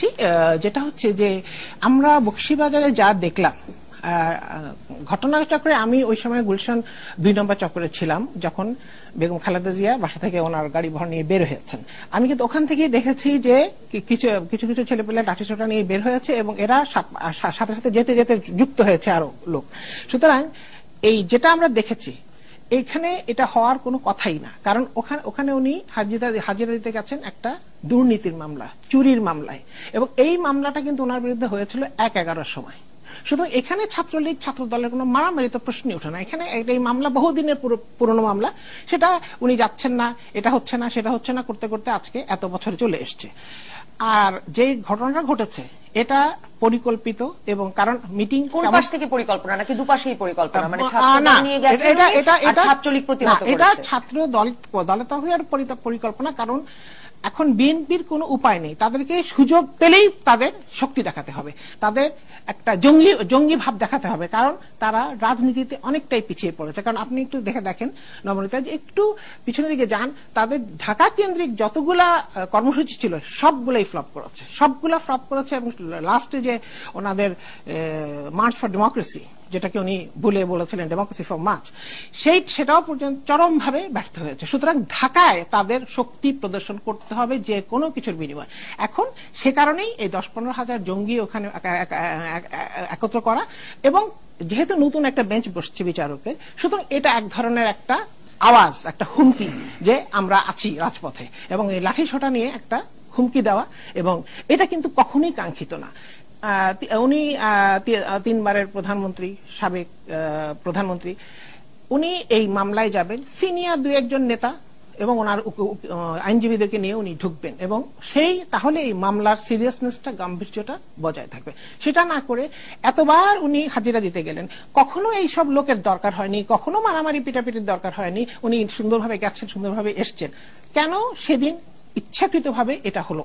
ঠিক যেটা হচ্ছে যে আমরা বকশীবাজারে যা দেখলাম ঘটনাচক্রে, আমি ওই সময় গুলশান 2 নম্বর চক্রে ছিলাম যখন বেগম খালেদা জিয়া বাসা থেকে ওনার গাড়ি ভর নিয়ে বের হয়েছেন। আমি কিন্তু ওখান থেকেই দেখেছি যে কিছু কিছু ছেলেপেলে লাঠিসোঁটা নিয়ে বের হয়েছে এবং এরা সাথে সাথে যেতে যেতে যুক্ত হয়েছে আরো লোক। সুতরাং এই যেটা আমরা দেখেছি এখানে এটা হওয়ার কোনো কথাই না, কারণ ওখানে উনি হাজিরা দিতে গেছেন একটা দুর্নীতির মামলা, চুরির মামলায়, এবং এই মামলাটা কিন্তু ওনার বিরুদ্ধে হয়েছিল 1/11 সময়। সুতরাং এখানে ছাত্রলীগ ছাত্র দলের কোনো মারামারি তো প্রশ্নই ওঠে না। এখানে এই মামলা বহুদিনের পুরনো মামলা, সেটা উনি যাচ্ছেন না, এটা হচ্ছে না সেটা হচ্ছে না করতে করতে আজকে এত বছর চলে এসছে। আর যে ঘটনাটা ঘটেছে এটা পরিকল্পিত, এবং কারণ মিটিং কোন পাশ থেকে পরিকল্পনা নাকি দুপাশেই পরিকল্পনা, মানে ছাত্ররা নিয়ে গেছে আর ছাত্রলীগ প্রতিহত করেছে? এটা ছাত্র দলের পরিকল্পনা, কারণ এখন বিএনপির কোনো উপায় নেই, তাদেরকে সুযোগ পেলেই তাদের শক্তি দেখাতে হবে, তাদের একটা জঙ্গি ভাব দেখাতে হবে, কারণ তারা রাজনীতিতে অনেকটাই পিছিয়ে পড়েছে। কারণ আপনি একটু দেখেন নবনীতা, যে একটু পিছনের দিকে যান, তাদের ঢাকা কেন্দ্রিক যতগুলা কর্মসূচি ছিল সবগুলাই ফ্লপ করেছে, এবং লাস্টে যে ওনাদের মার্চ ফর ডেমোক্রেসি, যেটাকে উনি বলেছিলেন ডেমোক্রেসি ফর মার্চ, সেটাও পর্যন্ত চরমভাবে ব্যর্থ হয়েছে। সুতরাং ঢাকায় তাদের শক্তি প্রদর্শন করতে হবে যে কোনো কিছুর বিনিময়। এখন সে কারণেই এই 10-15 হাজার জঙ্গি ওখানে একত্র করা, এবং যেহেতু নতুন একটা বেঞ্চ বসছে বিচারকের, সুতরাং এটা এক ধরনের একটা আওয়াজ, একটা হুমকি যে আমরা আছি রাজপথে, এবং এই লাঠিসোঁটা নিয়ে একটা হুমকি দেওয়া, এবং এটা কিন্তু কখনোই কাঙ্ক্ষিত না। উনি 3 বারের প্রধানমন্ত্রী, সাবেক প্রধানমন্ত্রী, উনি এই মামলায় যাবেন, সিনিয়র 2-1 নেতা এবং ওনার আইনজীবীদেরকে নিয়ে উনি ঢুকবেন, এবং তাহলে এই মামলার সিরিয়াসনেসটা, গাম্ভীর্যটা বজায় থাকবে। সেটা না করে এতবার উনি হাজিরা দিতে গেলেন, কখনো এই সব লোকের দরকার হয়নি, কখনো মারামারি পিটাপিটির দরকার হয়নি, উনি সুন্দরভাবে গেছেন, সুন্দরভাবে এসছেন। কেন সেদিন ইচ্ছাকৃতভাবে এটা হলো?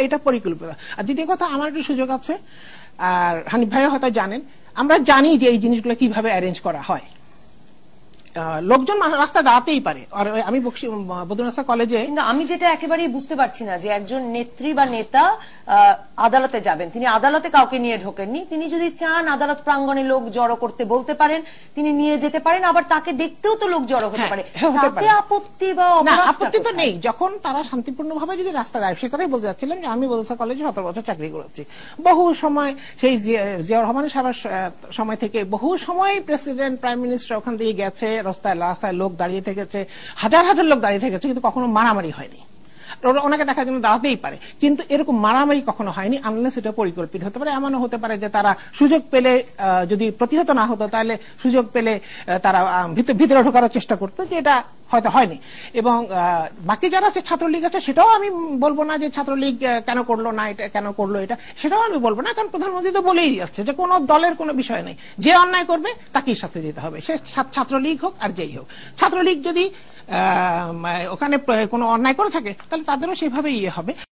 এটা পরিকল্পিত। আর দ্বিতীয় কথা, আমার একটু সুযোগ আছে, আর হানিফ ভাইও হয়তো জানেন, আমরা জানি যে এই জিনিসগুলো কিভাবে অ্যারেঞ্জ করা হয়। লোকজন রাস্তা দাঁড়াতেই পারে। আর আমি বদরুন্নেসা কলেজে, কিন্তু আমি যেটা একেবারেই বুঝতে পারছি না যে একজন নেত্রী বা নেতা আদালতে যাবেন, তিনি আদালতে কাউকে নিয়ে ঢোকেননি, তিনি যদি চান আদালত প্রাঙ্গণে লোক জড়ো করতে বলতে পারেন, তিনি নিয়ে যেতে পারেন, আবার তাকে দেখতেও তো লোক জড়ো হতে পারে, তাতে আপত্তি বা আপত্তি তো নেই যখন তারা শান্তিপূর্ণভাবে যদি রাস্তা দাঁড়ায়। সে কথাই বলতে যাচ্ছিলাম যে আমি বদরুন্নেসা কলেজে 17 বছর চাকরি করেছি, বহু সময় সেই জিয়াউর রহমানের সময় থেকে বহু সময় প্রেসিডেন্ট, প্রাইম মিনিস্টার ওখান দিয়ে গেছে, রাস্তায় লোক দাঁড়িয়ে থেকেছে, হাজার হাজার লোক দাঁড়িয়ে থেকেছে, কিন্তু কখনো মারামারি হয়নি। ওনাকে দেখার জন্য দাঁড়াতেই পারে, কিন্তু এরকম মারামারি কখনো হয়নি, আনলেস এটা পরিকল্পিত হতে পারে। এমনও হতে পারে যে তারা সুযোগ পেলে, যদি প্রতিহত না হতো তাহলে সুযোগ পেলে তারা ভিতরে ঢোকার চেষ্টা করতো, যে এটা হয়তো হয়নি। এবং বাকি যারা আছে ছাত্রলীগ আছে, সেটাও আমি বলবো না যে ছাত্রলীগ কেন করলো না, এটা কেন করলো, এটা সেটাও আমি বলবো না, কারণ প্রধানমন্ত্রী তো বলেই যাচ্ছে যে কোনো দলের কোনো বিষয় নেই, যে অন্যায় করবে তাকেই শাস্তি দিতে হবে, সে ছাত্রলীগ হোক আর যেই হোক। ছাত্রলীগ যদি ওখানে কোনো অন্যায় করে থাকে তাহলে তাদেরও সেভাবেই হবে।